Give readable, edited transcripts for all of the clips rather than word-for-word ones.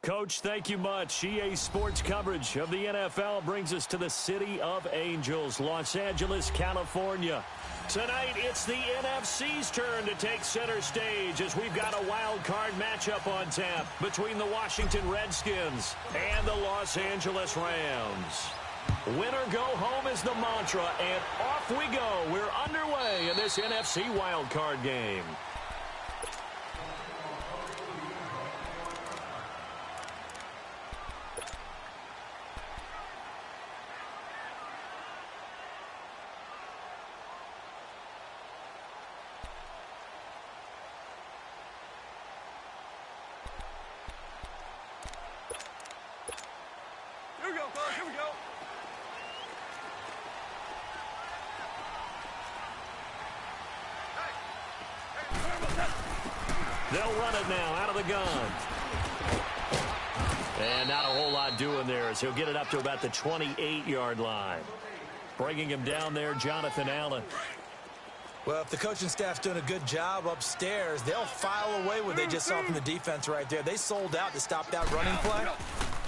Coach, thank you much. EA Sports coverage of the NFL brings us to the City of Angels, Los Angeles, California. Tonight, it's the NFC's turn to take center stage as we've got a wild card matchup on tap between the Washington Redskins and the Los Angeles Rams. Win or go home is the mantra, and off we go. We're underway in this NFC wild card game. Here we go. They'll run it now out of the gun. And not a whole lot doing there as he'll get it up to about the 28-yard line. Bringing him down there, Jonathan Allen. Well, if the coaching staff's doing a good job upstairs, they'll file away what they just saw from the defense right there. They sold out to stop that running play.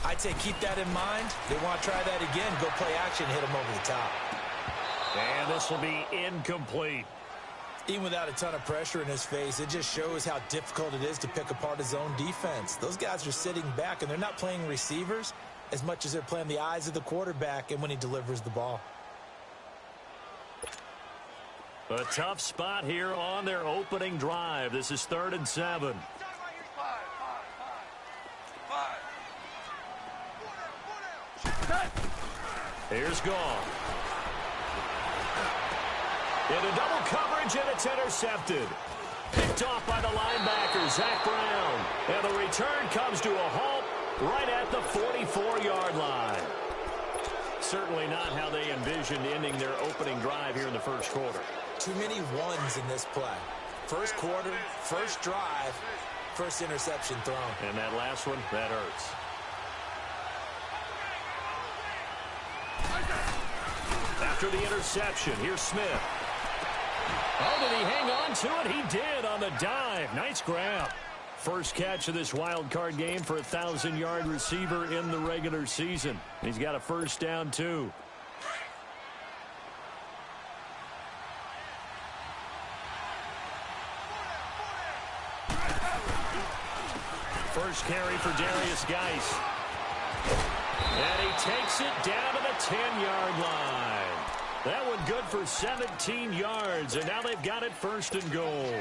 I'd say keep that in mind. They want to try that again, go play action, hit them over the top. And this will be incomplete. Even without a ton of pressure in his face, it just shows how difficult it is to pick apart his own defense. Those guys are sitting back, and they're not playing receivers as much as they're playing the eyes of the quarterback and when he delivers the ball. A tough spot here on their opening drive. This is 3rd and 7. Here's Gall. Into double coverage, and it's intercepted. Picked off by the linebacker, Zach Brown. And the return comes to a halt right at the 44-yard line. Certainly not how they envisioned ending their opening drive here in the first quarter. Too many ones in this play. First quarter, first drive, first interception thrown. And that last one, that hurts. After the interception, here's Smith. Oh, did he hang on to it? He did on the dive. Nice grab. First catch of this wild card game for a 1,000-yard receiver in the regular season. He's got a first down, too. First carry for Darius Geis. And he takes it down to the 10-yard line. That one good for 17 yards, and now they've got it 1st and goal.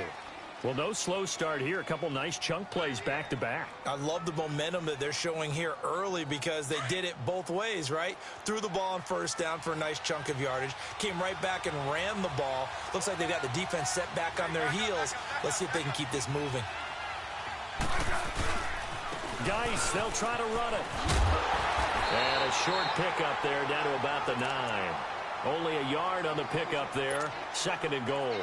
Well, no slow start here. A couple nice chunk plays back-to-back. I love the momentum that they're showing here early because they did it both ways, right? Threw the ball on first down for a nice chunk of yardage. Came right back and ran the ball. Looks like they've got the defense set back on their heels. Let's see if they can keep this moving. Geis, they'll try to run it. And a short pickup there down to about the 9. Only a yard on the pickup there. 2nd and goal.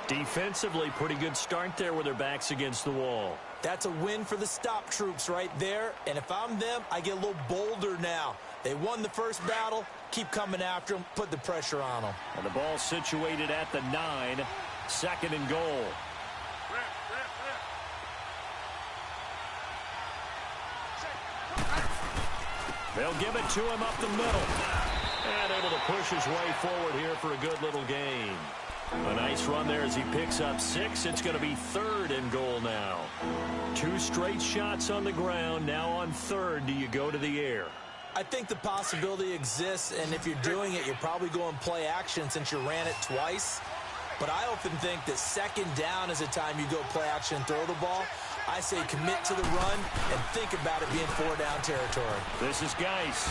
Defensively, pretty good start there with their backs against the wall. That's a win for the stop troops right there. And if I'm them, I get a little bolder now. They won the first battle. Keep coming after them. Put the pressure on them. And the ball situated at the 9. 2nd and goal. They'll give it to him up the middle. And able to push his way forward here for a good little gain. A nice run there as he picks up 6. It's going to be 3rd and goal now. 2 straight shots on the ground. Now on 3rd, do you go to the air? I think the possibility exists, and if you're doing it, you're probably going play action since you ran it twice. But I often think that 2nd down is a time you go play action and throw the ball. I say commit to the run and think about it being 4-down territory. This is Geis.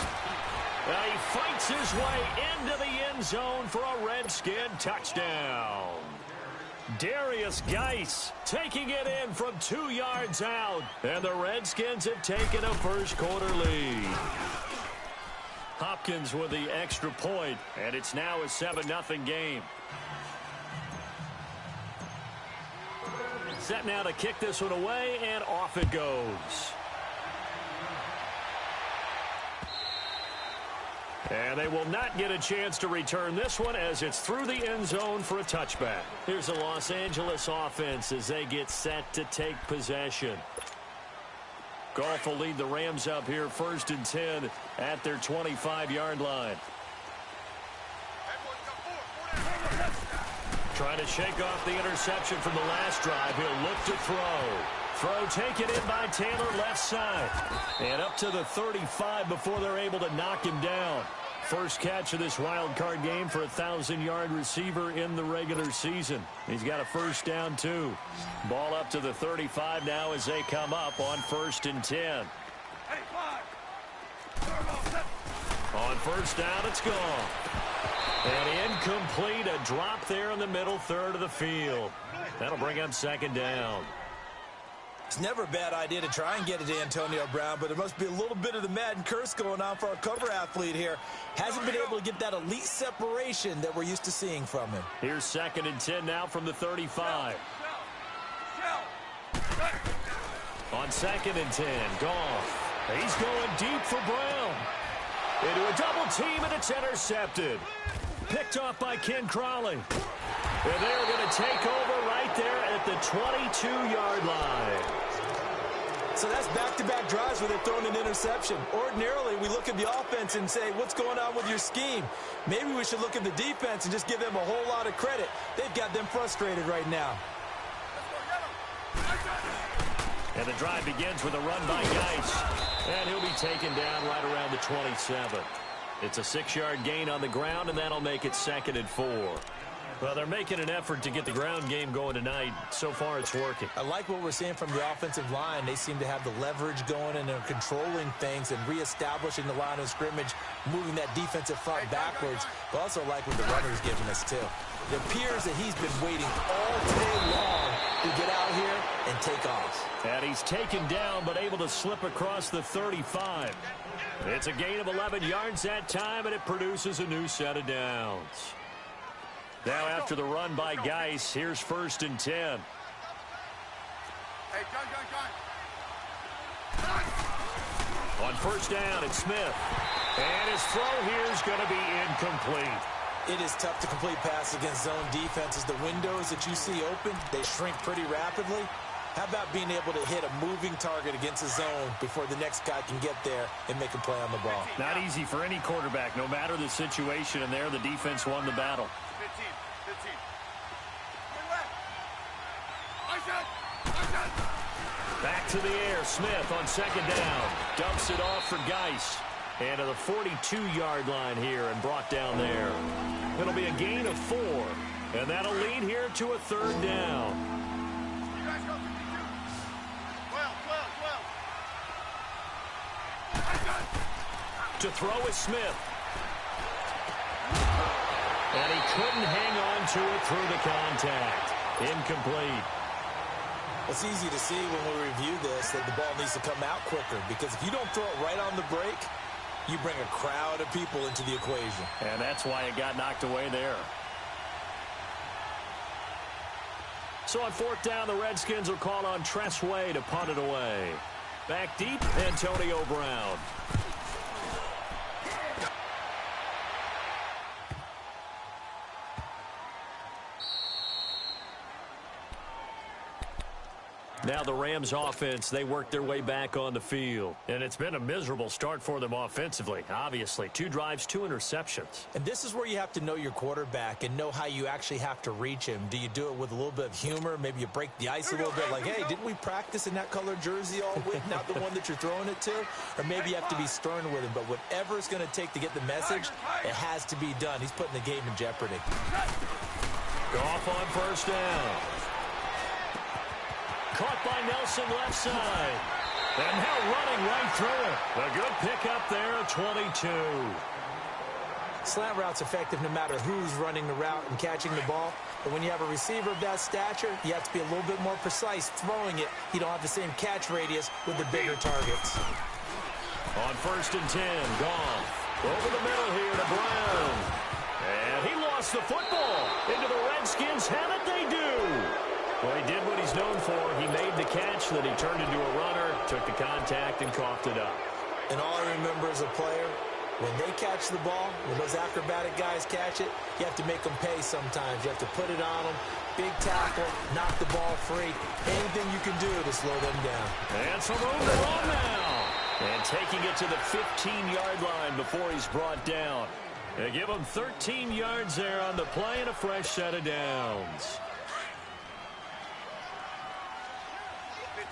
He fights his way into the end zone for a Redskin touchdown. Darius Geis taking it in from 2 yards out. And the Redskins have taken a first quarter lead. Hopkins with the extra point, and it's now a 7-0 game. Set now to kick this one away, and off it goes. And they will not get a chance to return this one as it's through the end zone for a touchback. Here's the Los Angeles offense as they get set to take possession. Goff will lead the Rams up here 1st and 10 at their 25-yard line. Trying to shake off the interception from the last drive. He'll look to throw. Throw taken in by Taylor left side. And up to the 35 before they're able to knock him down. First catch of this wild card game for a 1,000-yard receiver in the regular season. He's got a first down, too. Ball up to the 35 now as they come up on 1st and 10. On first down, it's gone. And incomplete, a drop there in the middle third of the field. That'll bring up 2nd down. It's never a bad idea to try and get it to Antonio Brown, but there must be a little bit of the Madden curse going on for our cover athlete here. Hasn't been able to get that elite separation that we're used to seeing from him. Here's 2nd and 10 now from the 35. On 2nd and 10, Goff. He's going deep for Brown. Into a double team, and it's intercepted. Picked off by Ken Crawley. And they're going to take over right there at the 22-yard line. So that's back-to-back drives where they're throwing an interception. Ordinarily, we look at the offense and say, what's going on with your scheme? Maybe we should look at the defense and just give them a whole lot of credit. They've got them frustrated right now. And the drive begins with a run by Geis. And he'll be taken down right around the 27. It's a 6-yard gain on the ground, and that'll make it 2nd and 4. Well, they're making an effort to get the ground game going tonight. So far, it's working. I like what we're seeing from the offensive line. They seem to have the leverage going, and they're controlling things and reestablishing the line of scrimmage, moving that defensive front backwards. But also like what the runner's giving us, too. It appears that he's been waiting all day long to get out here and take off. And he's taken down, but able to slip across the 35. It's a gain of 11 yards that time, and it produces a new set of downs. Now after the run by Geis, here's 1st and 10. Hey, John. On first down, it's Smith. And his throw here is going to be incomplete. It is tough to complete passes against zone defenses. The windows that you see open, they shrink pretty rapidly. How about being able to hit a moving target against a zone before the next guy can get there and make a play on the ball? Not easy for any quarterback, no matter the situation, and there the defense won the battle. 15. Back to the air, Smith on 2nd down. Dumps it off for Geis. And to the 42-yard line here and brought down there. It'll be a gain of 4. And that'll lead here to a 3rd down. You guys go 12. To throw is Smith. And he couldn't hang on to it through the contact. Incomplete. It's easy to see when we review this that the ball needs to come out quicker, because if you don't throw it right on the break, you bring a crowd of people into the equation. And that's why it got knocked away there. So on 4th down, the Redskins will call on Tress Way to punt it away. Back deep, Antonio Brown. Now the Rams offense, they work their way back on the field. And it's been a miserable start for them offensively, obviously. 2 drives, 2 interceptions. And this is where you have to know your quarterback and know how you actually have to reach him. Do you do it with a little bit of humor? Maybe you break the ice a little bit, like, hey, didn't we practice in that color jersey all week, not the one that you're throwing it to? Or maybe you have to be stern with him. But whatever it's going to take to get the message, it has to be done. He's putting the game in jeopardy. Goff on first down. Caught by Nelson left side. And now running right through it. A good pickup there at 22. Slant route's effective no matter who's running the route and catching the ball. But when you have a receiver of that stature, you have to be a little bit more precise throwing it. You don't have the same catch radius with the bigger targets. On 1st and 10, Goff. Over the middle here to Brown. And he lost the football. Into the Redskins have it, they do. Well, he did what he's known for. He made the catch, then he turned into a runner, took the contact, and coughed it up. And all I remember as a player When they catch the ball, when those acrobatic guys catch it, you have to make them pay sometimes. You have to put it on them. Big tackle, knock the ball free. Anything you can do to slow them down. And some room to run now. And taking it to the 15-yard line before he's brought down. They give him 13 yards there on the play and a fresh set of downs. 15.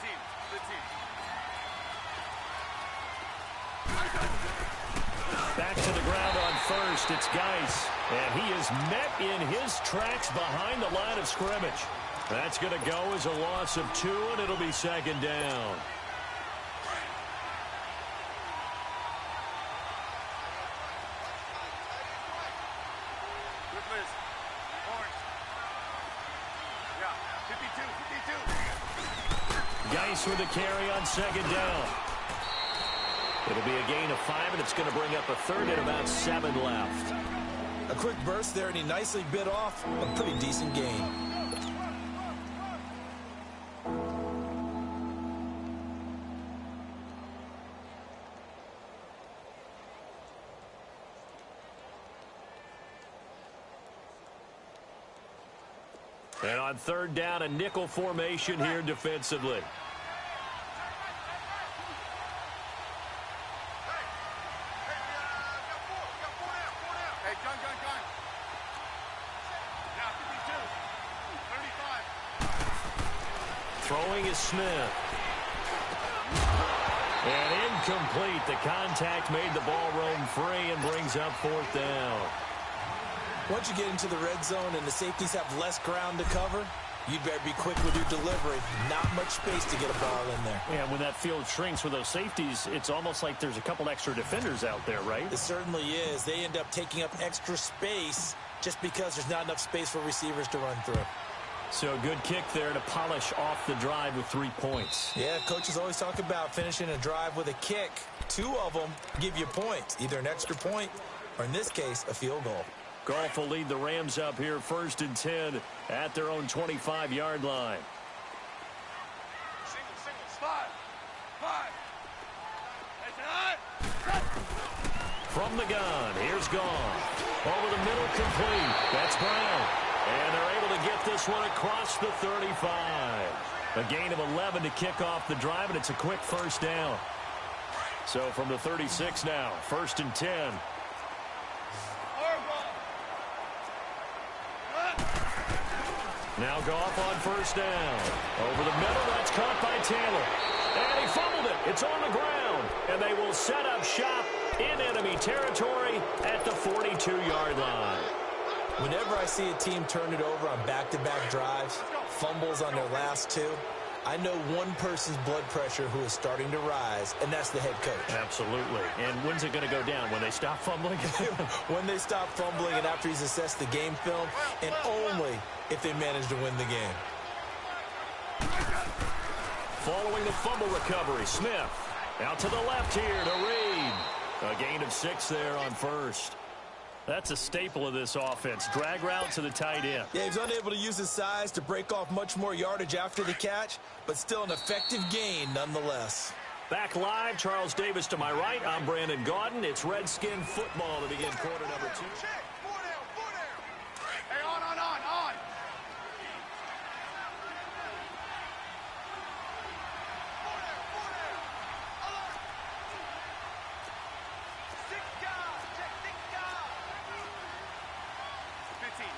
Back to the ground on first. It's Geis. And he is met in his tracks behind the line of scrimmage. That's going to go as a loss of 2, and it'll be second down. Good Liz. Orange. Yeah, 52. Geis with a carry on second down. It'll be a gain of 5, and it's going to bring up a third and about 7 left. A quick burst there, and he nicely bit off a pretty decent gain. And on third down, a nickel formation here defensively. Throwing is Smith. And incomplete. The contact made the ball roam free and brings up fourth down. Once you get into the red zone and the safeties have less ground to cover, you better be quick with your delivery. Not much space to get a ball in there. And when that field shrinks with those safeties, it's almost like there's a couple extra defenders out there, right? It certainly is. They end up taking up extra space just because there's not enough space for receivers to run through. So a good kick there to polish off the drive with 3 points. Yeah, coaches always talk about finishing a drive with a kick. 2 of them give you points, either an extra point or, in this case, a field goal. Golf will lead the Rams up here 1st and 10 at their own 25-yard line. Single, slide. 5. From the gun, here's Gone. Over the middle, complete. That's Brown. And they're able to get this one across the 35. A gain of 11 to kick off the drive, and it's a quick first down. So from the 36 now, 1st and 10. Now Goff on first down. Over the middle, that's caught by Taylor. And he fumbled it. It's on the ground. And they will set up shop in enemy territory at the 42-yard line. Whenever I see a team turn it over on back-to-back drives, fumbles on their last 2, I know one person's blood pressure who is starting to rise, and that's the head coach. Absolutely. And when's it going to go down? When they stop fumbling? When they stop fumbling and after he's assessed the game film, and only if they manage to win the game. Following the fumble recovery, Smith out to the left here to Reed. A gain of 6 there on first. That's a staple of this offense. Drag route to the tight end. Yeah, he's unable to use his size to break off much more yardage after the catch, but still an effective gain nonetheless. Back live, Charles Davis to my right. I'm Brandon Gaudin. It's Redskin football to begin quarter number 2. Check. 4 down. Hey, on.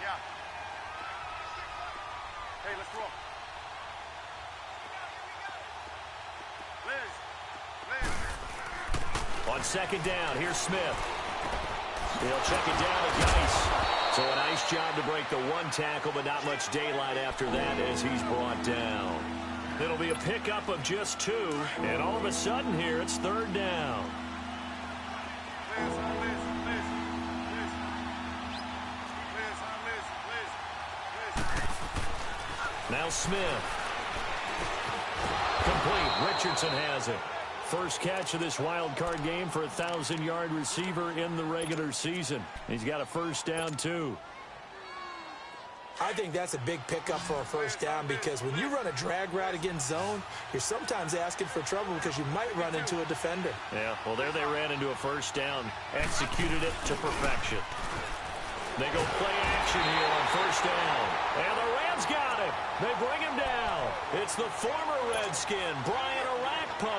Yeah. Hey, let's roll. Liz. On second down, here's Smith. He'll check it down to Geis. So a nice job to break the 1 tackle, but not much daylight after that as he's brought down. It'll be a pickup of just 2, and all of a sudden here, it's 3rd down. Now Smith. Complete. Richardson has it. First catch of this wild card game for a 1,000-yard receiver in the regular season. He's got a first down, too. I think that's a big pickup for a first down because when you run a drag route against zone, you're sometimes asking for trouble because you might run into a defender. Yeah, well, there they ran into a first down, executed it to perfection. They go play action here on first down. And the Rams got him. They bring him down. It's the former Redskin, Brian Orakpo,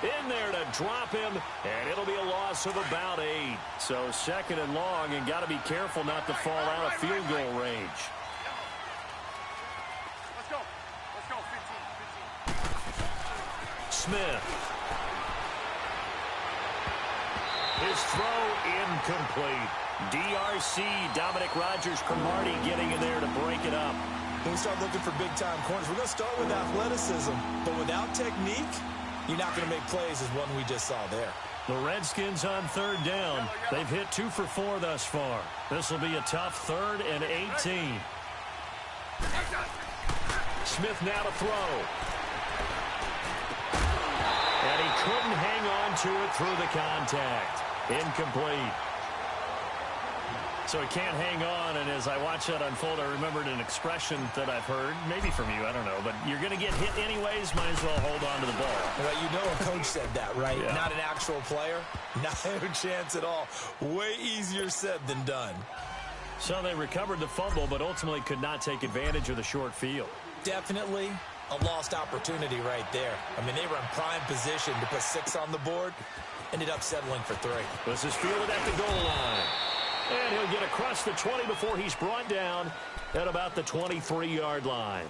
in there to drop him, and it'll be a loss of about 8. So second and long, and got to be careful not to fall out of field goal range. Let's go. Let's go. 15. Smith. His throw incomplete. DRC, Dominic Rodgers-Cromartie getting in there to break it up. When we start looking for big-time corners, we're going to start with athleticism, but without technique, you're not going to make plays as one we just saw there. The Redskins on third down. They've hit 2 for 4 thus far. This will be a tough 3rd and 18. Smith now to throw. And he couldn't hang on to it through the contact. Incomplete. So he can't hang on, and as I watch that unfold, I remembered an expression that I've heard, maybe from you, I don't know, but you're going to get hit anyways, might as well hold on to the ball. Well, you know a coach said that, right? Yeah. Not an actual player. Not a chance at all. Way easier said than done. So they recovered the fumble, but ultimately could not take advantage of the short field. Definitely a lost opportunity right there. I mean, they were in prime position to put 6 on the board, ended up settling for 3. This is fielded at the goal line. And he'll get across the 20 before he's brought down at about the 23-yard line.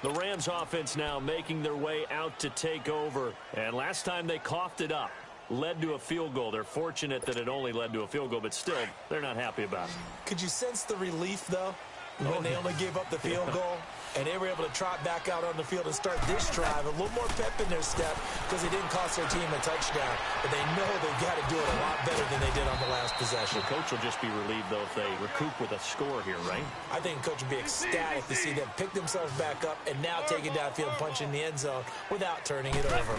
The Rams offense now making their way out to take over. And last time they coughed it up, led to a field goal. They're fortunate that it only led to a field goal, but still, they're not happy about it. Could you sense the relief, though, when they only gave up the field goal? And they were able to trot back out on the field and start this drive. A little more pep in their step because they didn't cost their team a touchdown. But they know they've got to do it a lot better than they did on the last possession. The coach will just be relieved, though, if they recoup with a score here, right? I think the coach will be ecstatic to see them pick themselves back up and now take it downfield, punch in the end zone without turning it over.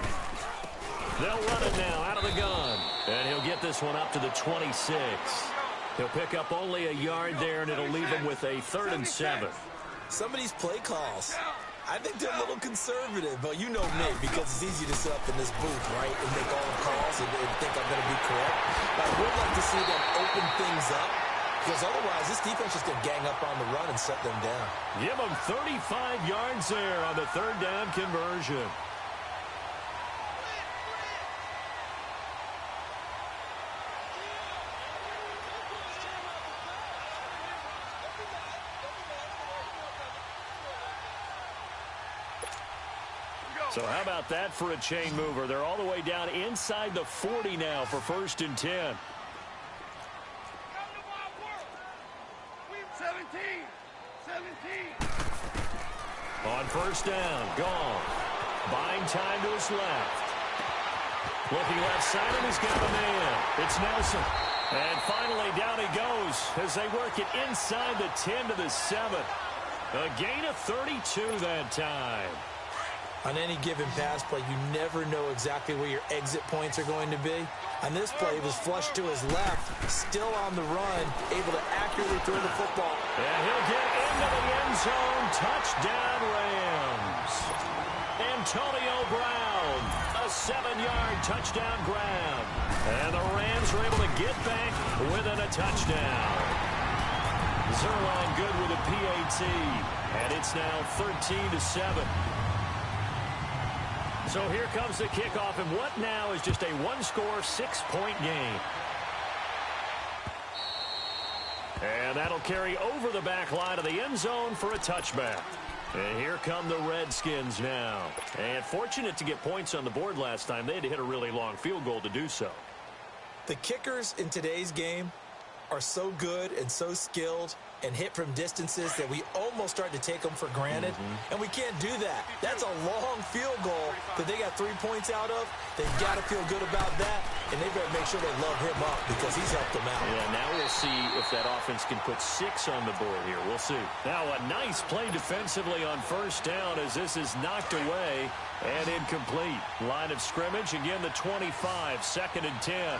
They'll run it now out of the gun. And he'll get this one up to the 26. He'll pick up only a yard there, and it'll leave him with a 3rd and 7. Some of these play calls, I think they're a little conservative, but you know me, because it's easy to sit up in this booth, right, and make all the calls and think I'm going to be correct. But I would like to see them open things up, because otherwise this defense is going to gang up on the run and shut them down. Give them 35 yards there on the 3rd down conversion. So how about that for a chain mover? They're all the way down inside the 40 now for 1st and 10. 17. On 1st down, gone. Buying time to his left. Looking left side, and he's got a man. It's Nelson. And finally down he goes as they work it inside the 10 to the 7. A gain of 32 that time. On any given pass play, you never know exactly where your exit points are going to be. On this play, it was flushed to his left, still on the run, able to accurately throw the football. And he'll get into the end zone. Touchdown, Rams. Antonio Brown, a 7-yard touchdown grab. And the Rams are able to get back within a touchdown. Zerline good with a PAT. And it's now 13-7. So here comes the kickoff, and what now is just a 1-score, 6-point game. And that'll carry over the back line of the end zone for a touchback. And here come the Redskins now. And fortunate to get points on the board last time. They had to hit a really long field goal to do so. The kickers in today's game are so good and so skilled and hit from distances that we almost start to take them for granted. And we can't do that. That's a long field goal that they got 3 points out of. They've got to feel good about that, and they better make sure they love him up because he's helped them out. Yeah, now we'll see if that offense can put 6 on the board here. We'll see. Now a nice play defensively on 1st down as this is knocked away and incomplete. Line of scrimmage, again the 25, 2nd and 10.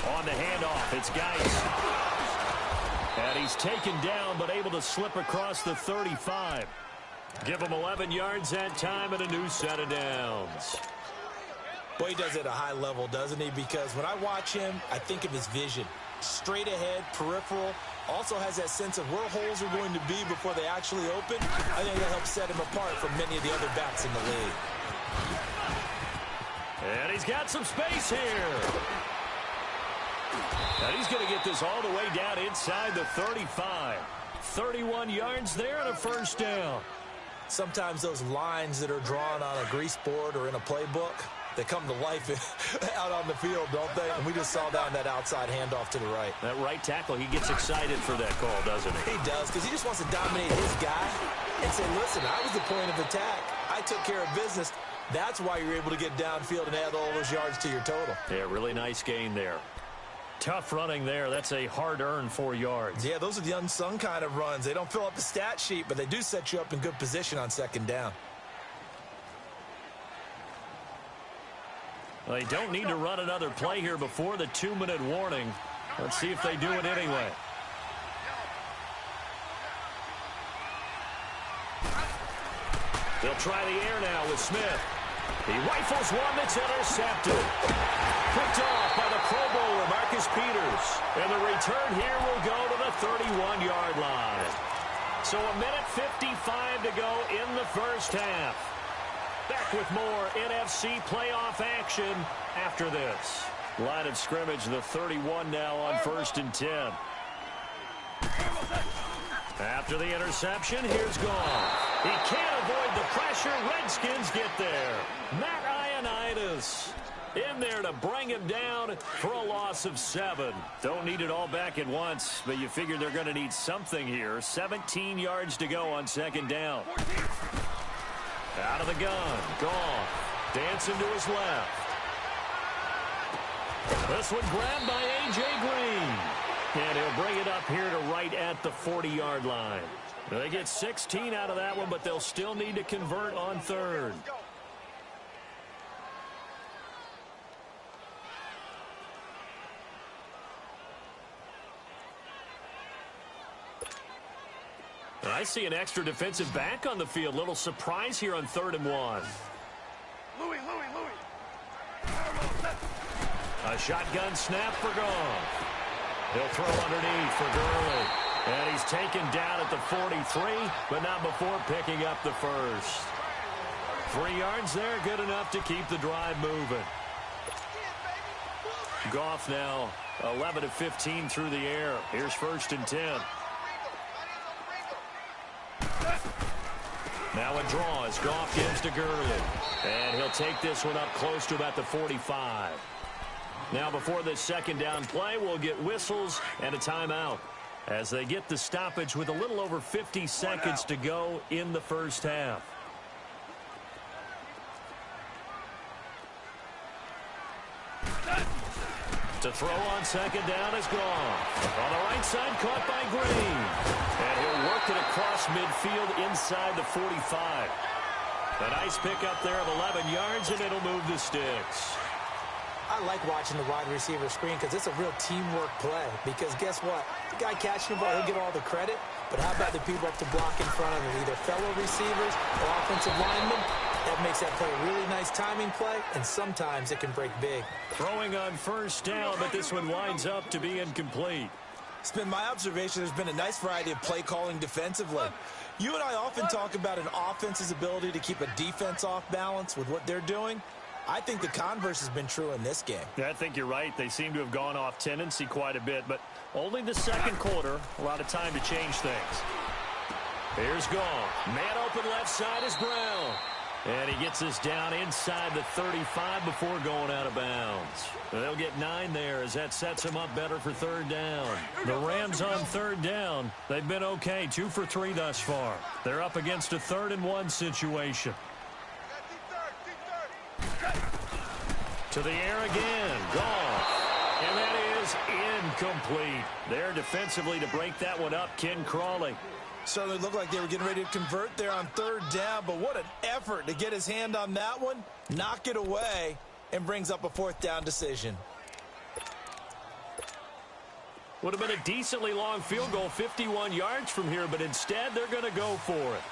On the handoff, it's Geis. And he's taken down, but able to slip across the 35. Give him 11 yards that time and a new set of downs. Boy, he does it at a high level, doesn't he? Because when I watch him, I think of his vision. Straight ahead, peripheral. Also has that sense of where holes are going to be before they actually open. I think that helps set him apart from many of the other backs in the league. And he's got some space here. And he's going to get this all the way down inside the 35. 31 yards there and a first down. Sometimes those lines that are drawn on a grease board or in a playbook, they come to life out on the field, don't they? And we just saw down that outside handoff to the right. That right tackle, he gets excited for that call, doesn't he? He does, because he just wants to dominate his guy and say, listen, I was the point of attack. I took care of business. That's why you're able to get downfield and add all those yards to your total. Yeah, really nice gain there. Tough running there. That's a hard-earned 4 yards. Yeah, those are the unsung kind of runs. They don't fill up the stat sheet, but they do set you up in good position on second down. They don't need to run another play here before the 2-minute warning. Let's see if they do it anyway. They'll try the air now with Smith. He rifles one that's intercepted. Picked off by the Pro Bowler, Marcus Peters. And the return here will go to the 31-yard line. So a minute 55 to go in the first half. Back with more NFC playoff action after this. Line of scrimmage, the 31 now on 1st and 10. After the interception, here's Goff. He can't avoid the pressure. Redskins get there. Matt Ioannidis in there to bring him down for a loss of 7. Don't need it all back at once, but you figure they're going to need something here. 17 yards to go on second down. Out of the gun. Goff dancing to his left. This one grabbed by A.J. Green. And he'll bring it up here to right at the 40-yard line. They get 16 out of that one, but they'll still need to convert on third. I see an extra defensive back on the field. Little surprise here on 3rd and 1. Louis. A shotgun snap for Goff. He'll throw underneath for Gurley. And he's taken down at the 43, but not before picking up the first. 3 yards there, good enough to keep the drive moving. Goff now 11 of 15 through the air. Here's 1st and 10. Now a draw as Goff gives to Gurley. And he'll take this one up close to about the 45. Now before this second down play, we'll get whistles and a timeout as they get the stoppage with a little over 50 seconds to go in the first half. To throw on second down is Goff. On the right side, caught by Green. And he'll work it across midfield inside the 45. A nice pickup there of 11 yards, and it'll move the sticks. I like watching the wide receiver screen because it's a real teamwork play. Because guess what? The guy catching the ball, he'll get all the credit. But how about the people up to block in front of him? Either fellow receivers or offensive linemen. That makes that play a really nice timing play, and sometimes it can break big. Throwing on first down, but this one winds up to be incomplete. It's been my observation there's been a nice variety of play calling defensively. You and I often talk about an offense's ability to keep a defense off balance with what they're doing. I think the converse has been true in this game. Yeah, I think you're right. They seem to have gone off tendency quite a bit, but only the second quarter, a lot of time to change things. Here's Goff. Man open left side is Brown. And he gets us down inside the 35 before going out of bounds. They'll get 9 there as that sets them up better for third down. The Rams on third down. They've been okay, 2 for 3 thus far. They're up against a 3rd and 1 situation. To the air again. Goff. And that is incomplete. There defensively to break that one up, Ken Crawley. Certainly looked like they were getting ready to convert there on third down, but what an effort to get his hand on that one, knock it away, and brings up a 4th down decision. Would have been a decently long field goal, 51 yards from here, but instead they're going to go for it.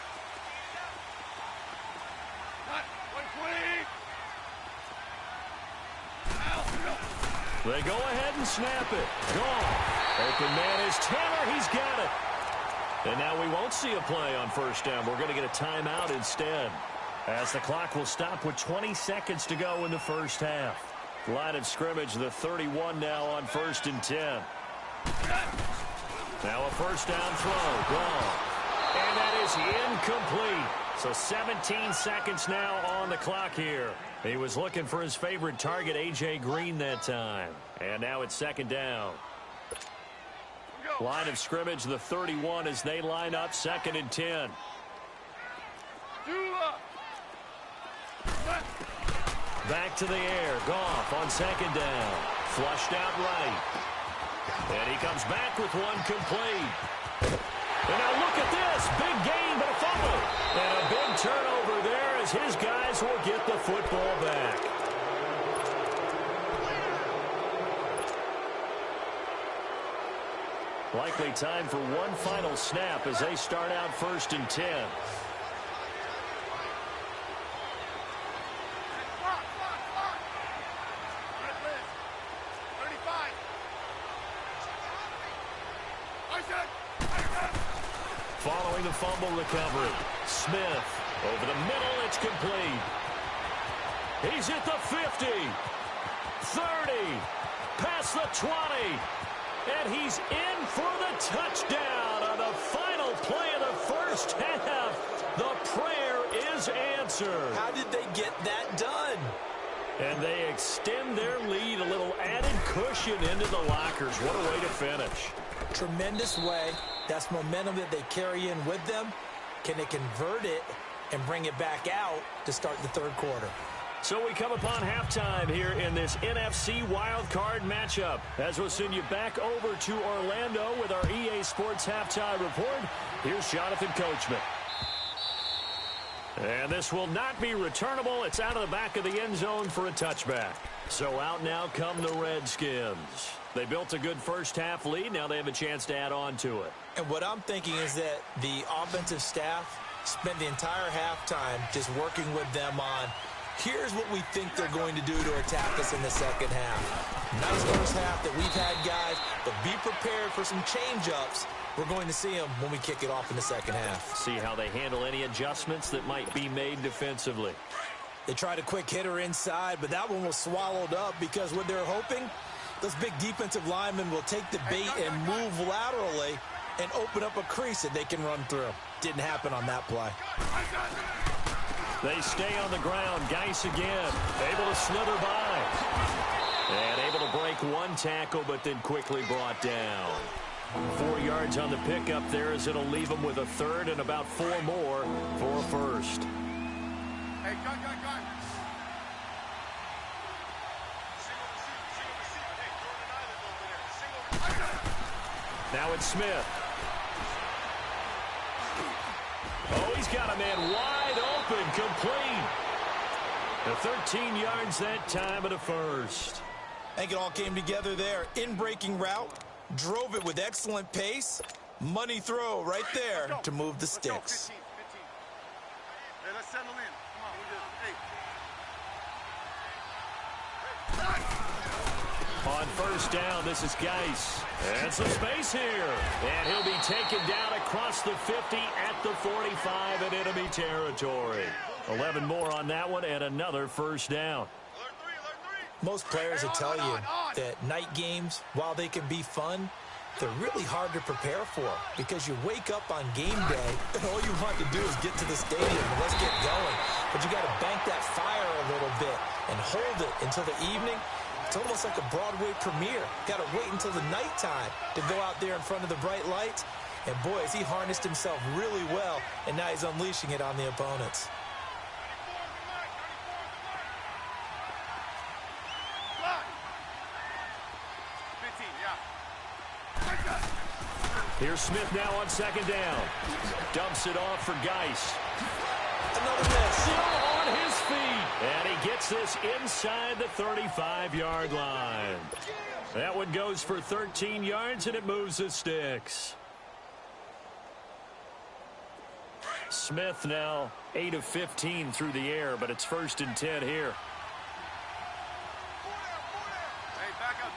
They go ahead and snap it. Gone. Open man is Tanner. He's got it. And now we won't see a play on first down. We're going to get a timeout instead, as the clock will stop with 20 seconds to go in the first half. Line of scrimmage, the 31 now on 1st and 10. Now a first down throw. Gone. And that is incomplete. So 17 seconds now on the clock here. He was looking for his favorite target, A.J. Green, that time. And now it's 2nd down. Line of scrimmage, the 31, as they line up 2nd and 10. Back to the air. Goff on 2nd down. Flushed out right. And he comes back with one complete. And now look at this. Big gain, but a fumble. And a big turnover there as his guys will get the football back. Likely time for one final snap as they start out 1st and 10. Following the fumble recovery, Smith over the middle, it's complete. He's at the 50, 30, past the 20, and he's in for the touchdown on the final play of the first half. The prayer is answered. How did they get that done? And they extend their lead, a little added cushion into the lockers. What a way to finish. Tremendous way. That's momentum that they carry in with them. Can they convert it and bring it back out to start the 3rd quarter? So we come upon halftime here in this NFC wildcard matchup. As we'll send you back over to Orlando with our EA Sports halftime report. Here's Jonathan Coachman. And this will not be returnable. It's out of the back of the end zone for a touchback. So out now come the Redskins. They built a good first half lead. Now they have a chance to add on to it. And what I'm thinking is that the offensive staff spent the entire halftime just working with them on, here's what we think they're going to do to attack us in the second half. Nice first half that we've had, guys, but be prepared for some change-ups. We're going to see them when we kick it off in the second half. See how they handle any adjustments that might be made defensively. They tried a quick hitter inside, but that one was swallowed up because what they're hoping, those big defensive linemen will take the bait and move laterally and open up a crease that they can run through. Didn't happen on that play. They stay on the ground. Geis again, able to slither by. And able to break one tackle, but then quickly brought down. 4 yards on the pickup there as it'll leave them with a 3rd and about 4 more for a first. Hey, gun. Now it's Smith. Oh, he's got a man wide open, complete. The 13 yards that time and a first. I think it all came together there. In-breaking route, drove it with excellent pace. Money throw right there to move the sticks. 15. Hey, let's settle in. Come on, On first down, this is Geis. And some space here. And he'll be taken down across the 50 at the 45 in enemy territory. 11 more on that one and another first down. Most players will tell you that night games, while they can be fun, they're really hard to prepare for because you wake up on game day and all you want to do is get to the stadium and let's get going. But you got to bank that fire a little bit and hold it until the evening. It's almost like a Broadway premiere. Got to wait until the nighttime to go out there in front of the bright lights. And boy, has he harnessed himself really well, and now he's unleashing it on the opponents. Here's Smith now on second down. Dumps it off for Geis. Another miss. Still on his feet. And he gets this inside the 35-yard line. That one goes for 13 yards, and it moves the sticks. Smith now 8 of 15 through the air, but it's 1st and 10 here. Hey, back up.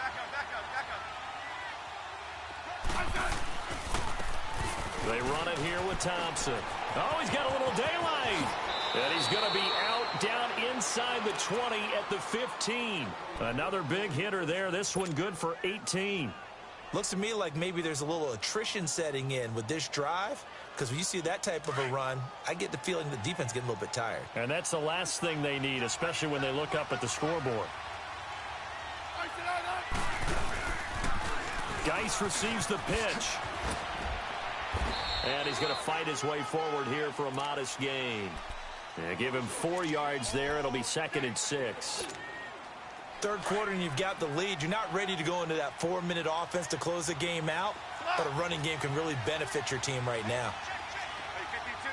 They run it here with Thompson. Oh, he's got a little daylight. And he's going to be out down inside the 20 at the 15. Another big hitter there. This one good for 18. Looks to me like maybe there's a little attrition setting in with this drive, because when you see that type of a run, I get the feeling the defense getting a little bit tired. And that's the last thing they need, especially when they look up at the scoreboard. Geis receives the pitch. And he's going to fight his way forward here for a modest gain. Give him 4 yards there. It'll be 2nd and 6. Third quarter and you've got the lead. You're not ready to go into that 4-minute offense to close the game out, but a running game can really benefit your team right now. Hey, 52.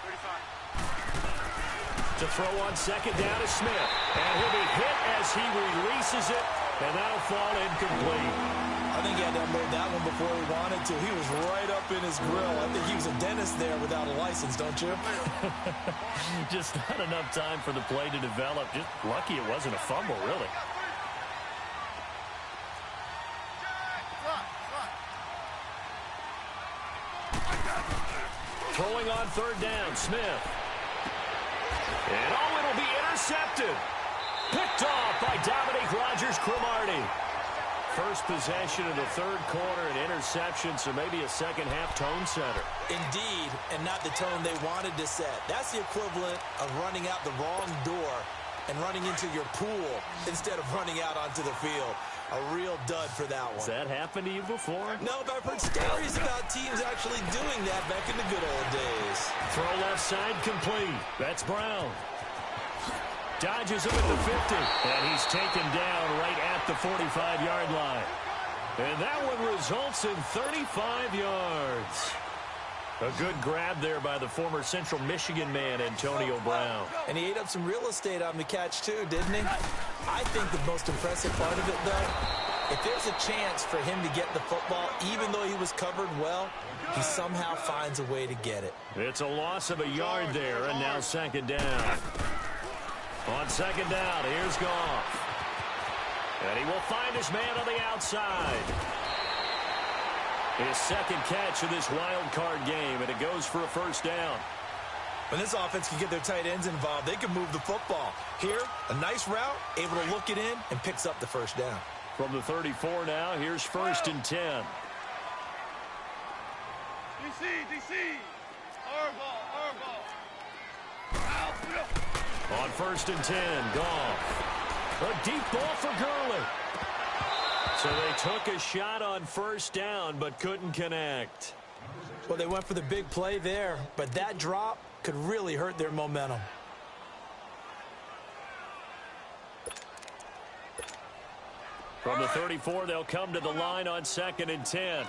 35. To throw on 2nd down is Smith. And he'll be hit as he releases it, and that'll fall incomplete. I think he had to unload that one before he wanted to. He was right up in his grill. I think he was a dentist there without a license, don't you? Just not enough time for the play to develop. Just lucky it wasn't a fumble, really. Throwing on 3rd down, Smith. And oh, it'll be intercepted. Picked off by Dominique Rodgers-Cromartie. First possession of the 3rd quarter, an interception, so maybe a second-half tone setter. Indeed, and not the tone they wanted to set. That's the equivalent of running out the wrong door and running into your pool instead of running out onto the field. A real dud for that one. Has that happened to you before? No, but I've heard stories about teams actually doing that back in the good old days. Throw left side complete. That's Brown. Dodges him at the 50, and he's taken down right at the 45-yard line. And that one results in 35 yards. A good grab there by the former Central Michigan man, Antonio Brown. And he ate up some real estate on the catch, too, didn't he? I think the most impressive part of it, though, if there's a chance for him to get the football, even though he was covered well, he somehow finds a way to get it. It's a loss of a yard there, and now 2nd down. On 2nd down, here's Goff. And he will find his man on the outside. His 2nd catch of this wild card game, and it goes for a 1st down. When this offense can get their tight ends involved, they can move the football. Here, a nice route, able to look it in, and picks up the 1st down. From the 34 now, here's 1st and 10. DC. Our ball. On 1st and 10, Goff. A deep ball for Gurley. So they took a shot on 1st down, but couldn't connect. Well, they went for the big play there, but that drop could really hurt their momentum. From the 34, they'll come to the line on 2nd and 10.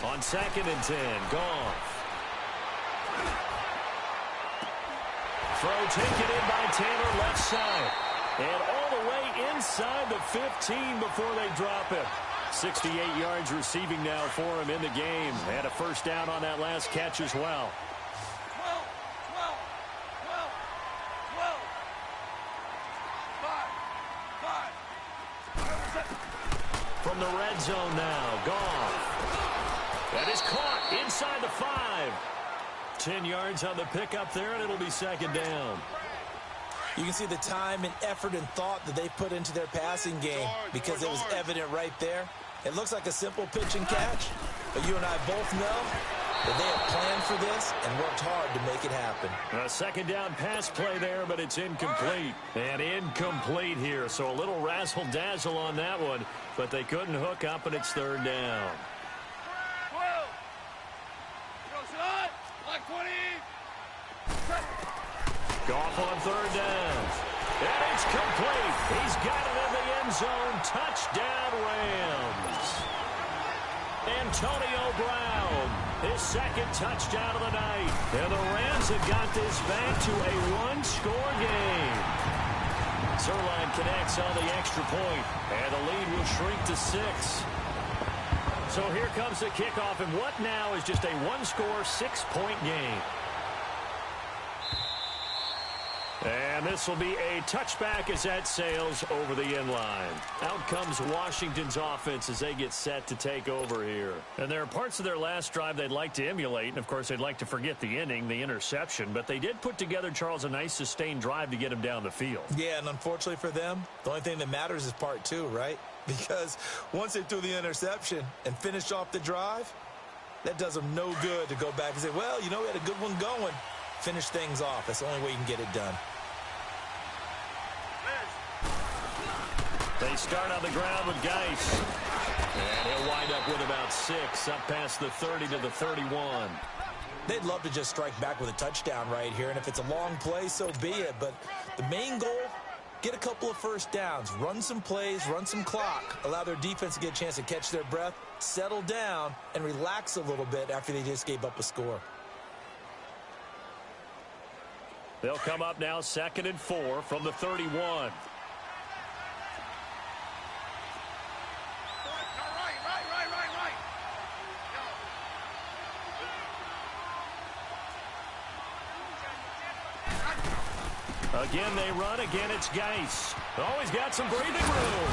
On 2nd and 10, Goff. Throw taken in by Taylor left side. And all the way inside the 15 before they drop it. 68 yards receiving now for him in the game. And a 1st down on that last catch as well. From the red zone now, Goff. That is caught inside the 5. 10 yards on the pickup there, and it'll be 2nd down. You can see the time and effort and thought that they put into their passing game because it was evident right there. It looks like a simple pitch and catch, but you and I both know that they have planned for this and worked hard to make it happen. A 2nd down pass play there, but it's incomplete. And incomplete here, so a little razzle-dazzle on that one, but they couldn't hook up, and it's 3rd down. Goff on 3rd down. And it's complete. He's got it in the end end zone. Touchdown, Rams. Antonio Brown, his second touchdown of the night. And the Rams have got this back to a one-score game. Zerline connects on the extra point, and the lead will shrink to 6. So here comes the kickoff, and what now is just a one-score, 6-point game. And this will be a touchback as that sails over the end line. Out comes Washington's offense as they get set to take over here. And there are parts of their last drive they'd like to emulate, and of course they'd like to forget the ending, the interception. But they did put together, Charles, a nice sustained drive to get him down the field. Yeah, and unfortunately for them, the only thing that matters is part 2, right? Because once they threw the interception and finished off the drive, that does them no good to go back and say, well, you know, we had a good one going. Finish things off. That's the only way you can get it done. They start on the ground with Geis. And he'll wind up with about 6, up past the 30 to the 31. They'd love to just strike back with a touchdown right here, and if it's a long play, so be it. But the main goal, get a couple of first downs, run some plays, run some clock, allow their defense to get a chance to catch their breath, settle down, and relax a little bit after they just gave up a score. They'll come up now 2nd and 4 from the 31. Again, they run. Again, it's Geis. Always got some breathing room.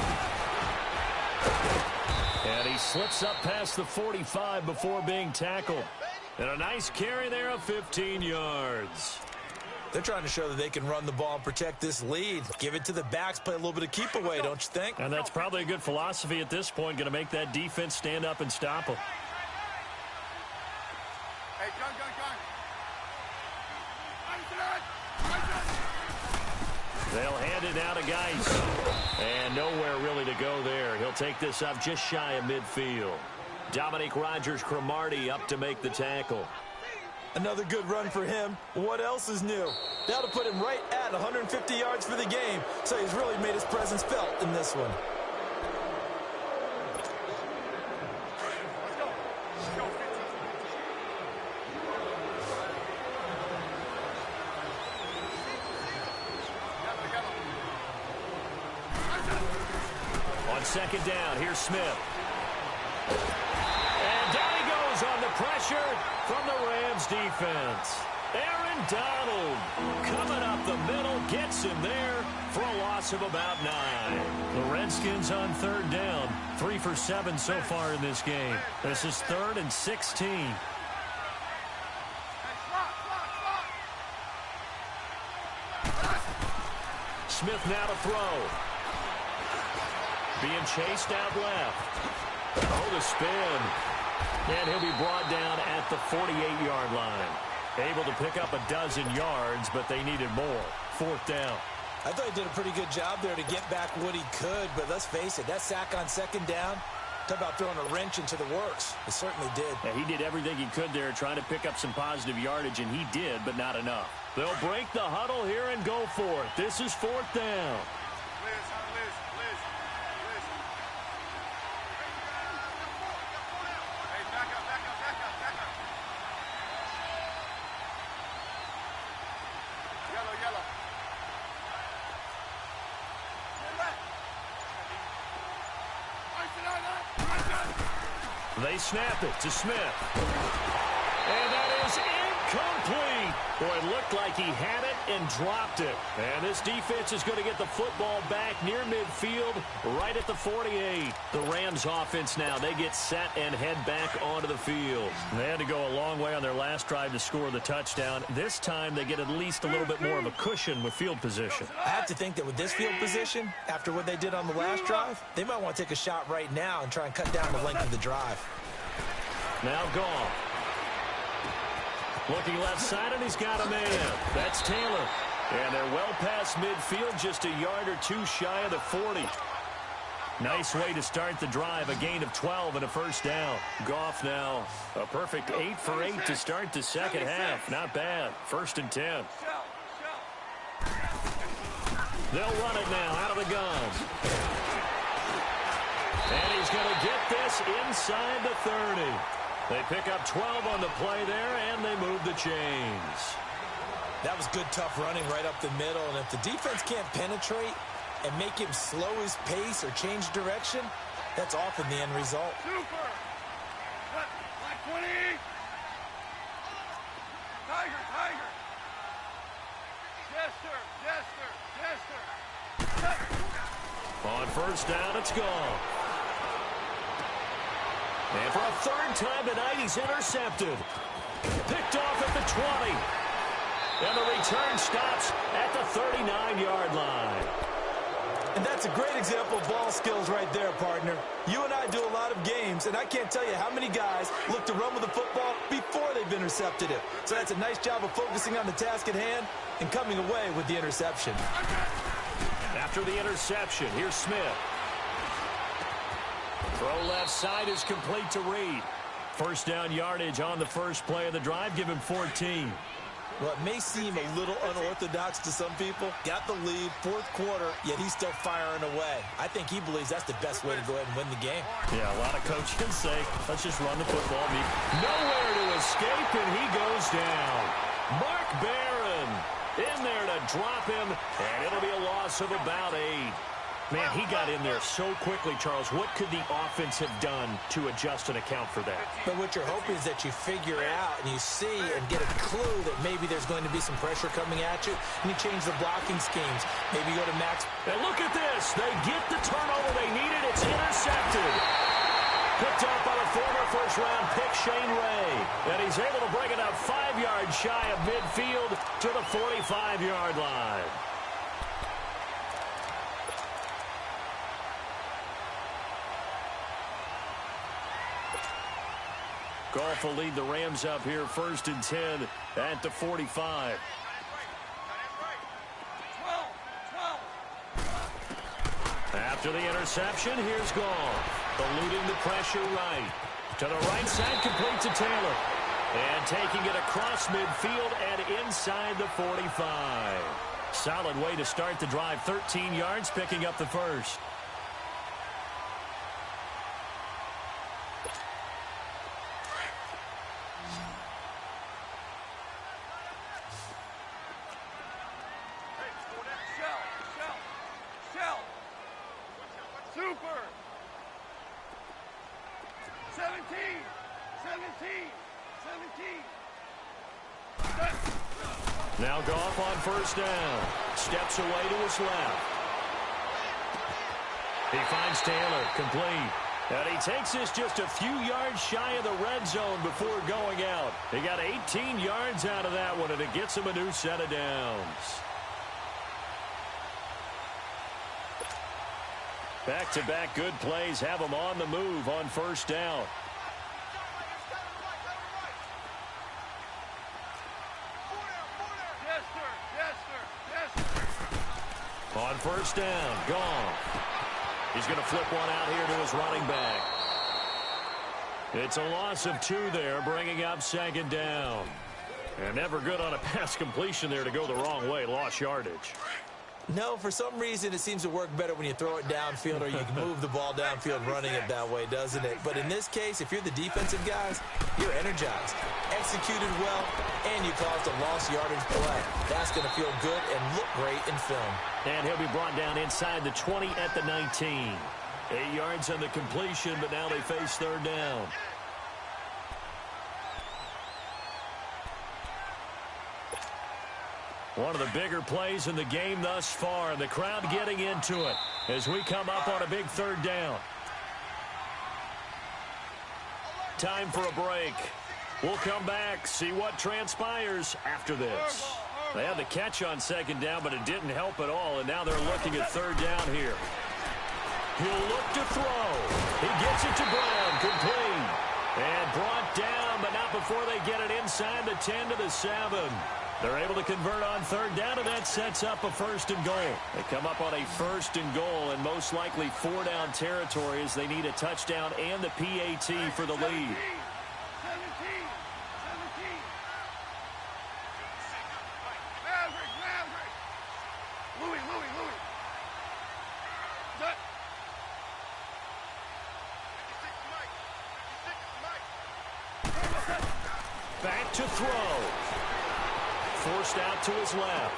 And he slips up past the 45 before being tackled. And a nice carry there of 15 yards. They're trying to show that they can run the ball and protect this lead. Give it to the backs, play a little bit of keep away, don't you think? And that's probably a good philosophy at this point, going to make that defense stand up and stop them. Hey, gun. They'll hand it out to Geis. And nowhere really to go there. He'll take this up just shy of midfield. Dominique Rodgers-Cromartie up to make the tackle. Another good run for him. What else is new? That'll put him right at 150 yards for the game. So he's really made his presence felt in this one. On 2nd down, here's Smith. And down he goes on the pressure from the Rams defense. Aaron Donald coming up the middle, gets him there for a loss of about 9. The Redskins on 3rd down, 3 for 7 so far in this game. This is 3rd and 16. Smith now to throw. Being chased out left. Oh, the spin. And he'll be brought down at the 48-yard line. Able to pick up a dozen yards, but they needed more. 4th down. I thought he did a pretty good job there to get back what he could, but let's face it, that sack on 2nd down, talk about throwing a wrench into the works. It certainly did. Yeah, he did everything he could there trying to pick up some positive yardage, and he did, but not enough. They'll break the huddle here and go for it. This is 4th down. They snap it to Smith. And that is incomplete. Boy, it looked like he had it and dropped it. And this defense is going to get the football back near midfield, right at the 48. The Rams offense now, they get set and head back onto the field. They had to go a long way on their last drive to score the touchdown. This time they get at least a little bit more of a cushion with field position. I have to think that with this field position, after what they did on the last drive, they might want to take a shot right now and try and cut down the length of the drive. Now Goff. Looking left side, and he's got a man. That's Taylor. And they're well past midfield, just a yard or two shy of the 40. Nice way to start the drive, a gain of 12 and a 1st down. Goff now, a perfect 8 for 8 to start the second half. Not bad. 1st and 10. They'll run it now out of the gun. And he's going to get this inside the 30. They pick up 12 on the play there, and they move the chains. That was good, tough running right up the middle. And if the defense can't penetrate and make him slow his pace or change direction, that's often the end result. Super. Like 20. Tiger, tiger. Jester, jester, jester. On first down, it's gone. And for a third time tonight, he's intercepted. Picked off at the 20. And the return stops at the 39-yard line. And that's a great example of ball skills right there, partner. You and I do a lot of games, and I can't tell you how many guys look to run with the football before they've intercepted it. So that's a nice job of focusing on the task at hand and coming away with the interception. After the interception, here's Smith. Throw left side is complete to Reed. First down yardage on the first play of the drive. Give him 14. Well, it may seem a little unorthodox to some people. Got the lead, fourth quarter, yet he's still firing away. I think he believes that's the best way to go ahead and win the game. Yeah, a lot of coaches say, let's just run the football. Nowhere to escape, and he goes down. Mark Barron in there to drop him, and it'll be a loss of about 8. Man, he got in there so quickly, Charles. What could the offense have done to adjust and account for that? But what you're hoping is that you figure out and you see and get a clue that maybe there's going to be some pressure coming at you, and you change the blocking schemes. Maybe you go to max. And look at this. They get the turnover they needed. It's intercepted. Picked up by the former first-round pick, Shane Ray. And he's able to bring it up 5 yards shy of midfield to the 45-yard line. Goff will lead the Rams up here first and 10 at the 45. 12. After the interception, here's Goff. Eluding the pressure right. To the right side, complete to Taylor. And taking it across midfield and inside the 45. Solid way to start the drive. 13 yards, picking up the first. Super. 17. 17. Now Goff on first down. Steps away to his left. He finds Taylor, complete. And he takes this just a few yards shy of the red zone before going out. He got 18 yards out of that one, and it gets him a new set of downs. Back-to-back good plays have him on the move on first down. On first down, Goff. He's going to flip one out here to his running back. It's a loss of 2 there, bringing up second down. And never good on a pass completion there to go the wrong way. Lost yardage. No, for some reason it seems to work better when you throw it downfield or you can move the ball downfield running it that way, doesn't it? But in this case, if you're the defensive guys, you're energized, executed well, and you caused a lost yardage play. That's going to feel good and look great in film. And he'll be brought down inside the 20 at the 19. 8 yards on the completion, but now they face third down. One of the bigger plays in the game thus far, and the crowd getting into it as we come up on a big third down. Time for a break. We'll come back, see what transpires after this. They had the catch on second down, but it didn't help at all, and now they're looking at third down here. He'll look to throw. He gets it to Brown, complete. And brought down, but not before they get it inside the 10 to the 7. They're able to convert on third down, and that sets up a first and goal. They come up on a first and goal, and most likely 4-down territory as they need a touchdown and the PAT for the lead. 17. Maverick. Louis. back to throw. Forced out to his left.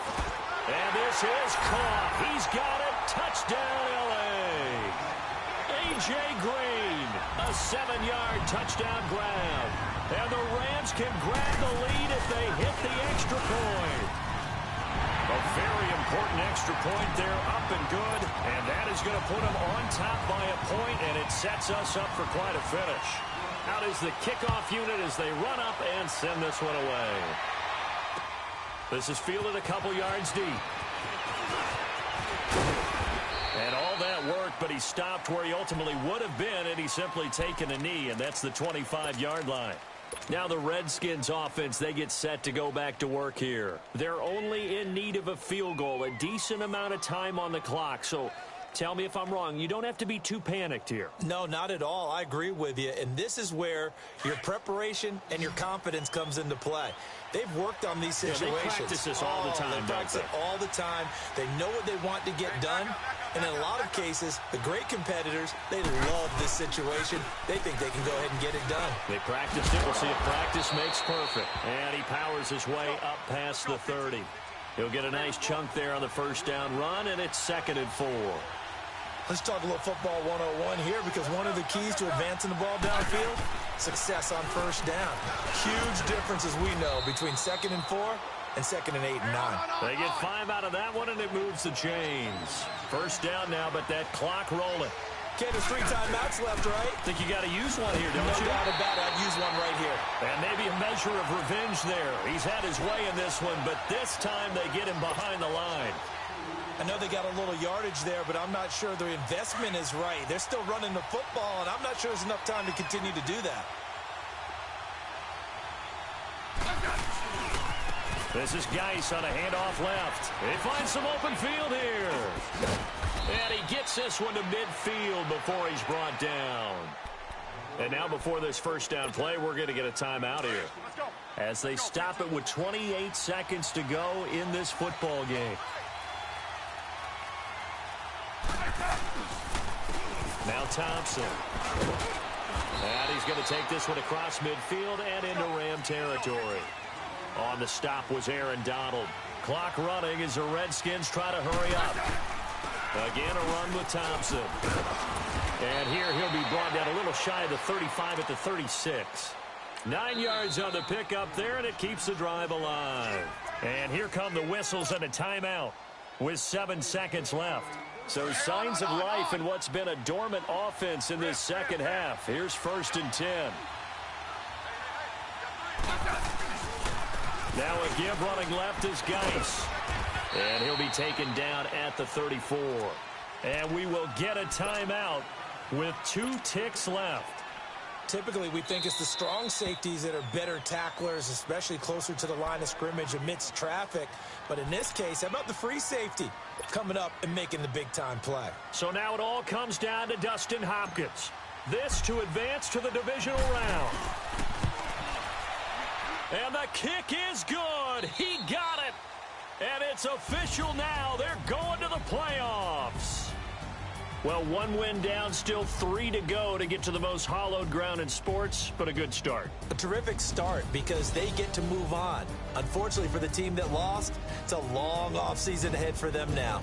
And this is caught. He's got it. Touchdown, L.A. A.J. Green, a 7-yard touchdown grab. And the Rams can grab the lead if they hit the extra point. A very important extra point there, up and good. And that is going to put them on top by a point, and it sets us up for quite a finish. Out is the kickoff unit as they run up and send this one away. This is fielded a couple yards deep. And all that worked, but he stopped where he ultimately would have been, and he's simply taken a knee, and that's the 25-yard line. Now the Redskins offense, they get set to go back to work here. They're only in need of a field goal, a decent amount of time on the clock. So tell me if I'm wrong. You don't have to be too panicked here. No, not at all. I agree with you. And this is where your preparation and your confidence comes into play. They've worked on these situations. Yeah, they practice this all the time, they practice it all the time. They know what they want to get done. And in a lot of cases, the great competitors, they love this situation. They think they can go ahead and get it done. They practiced it. We'll see if practice makes perfect. And he powers his way up past the 30. He'll get a nice chunk there on the first down run, and it's 2nd and 4. Let's talk a little football 101 here, because one of the keys to advancing the ball downfield, success on first down. Huge difference, as we know, between 2nd and 4 and 2nd and 8 and 9. They get 5 out of that one, and it moves the chains. First down now, but that clock rolling. Okay, there's 3 timeouts left, right? Think you got to use one here, don't you? No doubt about it. I'd use one right here. And maybe a measure of revenge there. He's had his way in this one, but this time they get him behind the line. I know they got a little yardage there, but I'm not sure the investment is right. They're still running the football, and I'm not sure there's enough time to continue to do that. This is Geis on a handoff left. They find some open field here. And he gets this one to midfield before he's brought down. And now before this first down play, we're going to get a timeout here, as they stop it with 28 seconds to go in this football game. Now Thompson. And he's going to take this one across midfield and into Ram territory. On the stop was Aaron Donald. Clock running as the Redskins try to hurry up. Again, a run with Thompson. And here he'll be brought down a little shy of the 35 at the 36. 9 yards on the pickup there, and it keeps the drive alive. And here come the whistles and a timeout with 7 seconds left. So signs of life in what's been a dormant offense in this second half. Here's 1st and 10. Now a give running left is Geis. And he'll be taken down at the 34. And we will get a timeout with 2 ticks left. Typically, we think it's the strong safeties that are better tacklers, especially closer to the line of scrimmage amidst traffic. But in this case, how about the free safety coming up and making the big-time play? So now it all comes down to Dustin Hopkins. This to advance to the divisional round. And the kick is good. He got it. And it's official now. They're going to the playoffs. Well, 1 win down, still 3 to go to get to the most hallowed ground in sports, but a good start. A terrific start because they get to move on. Unfortunately for the team that lost, it's a long offseason ahead for them now.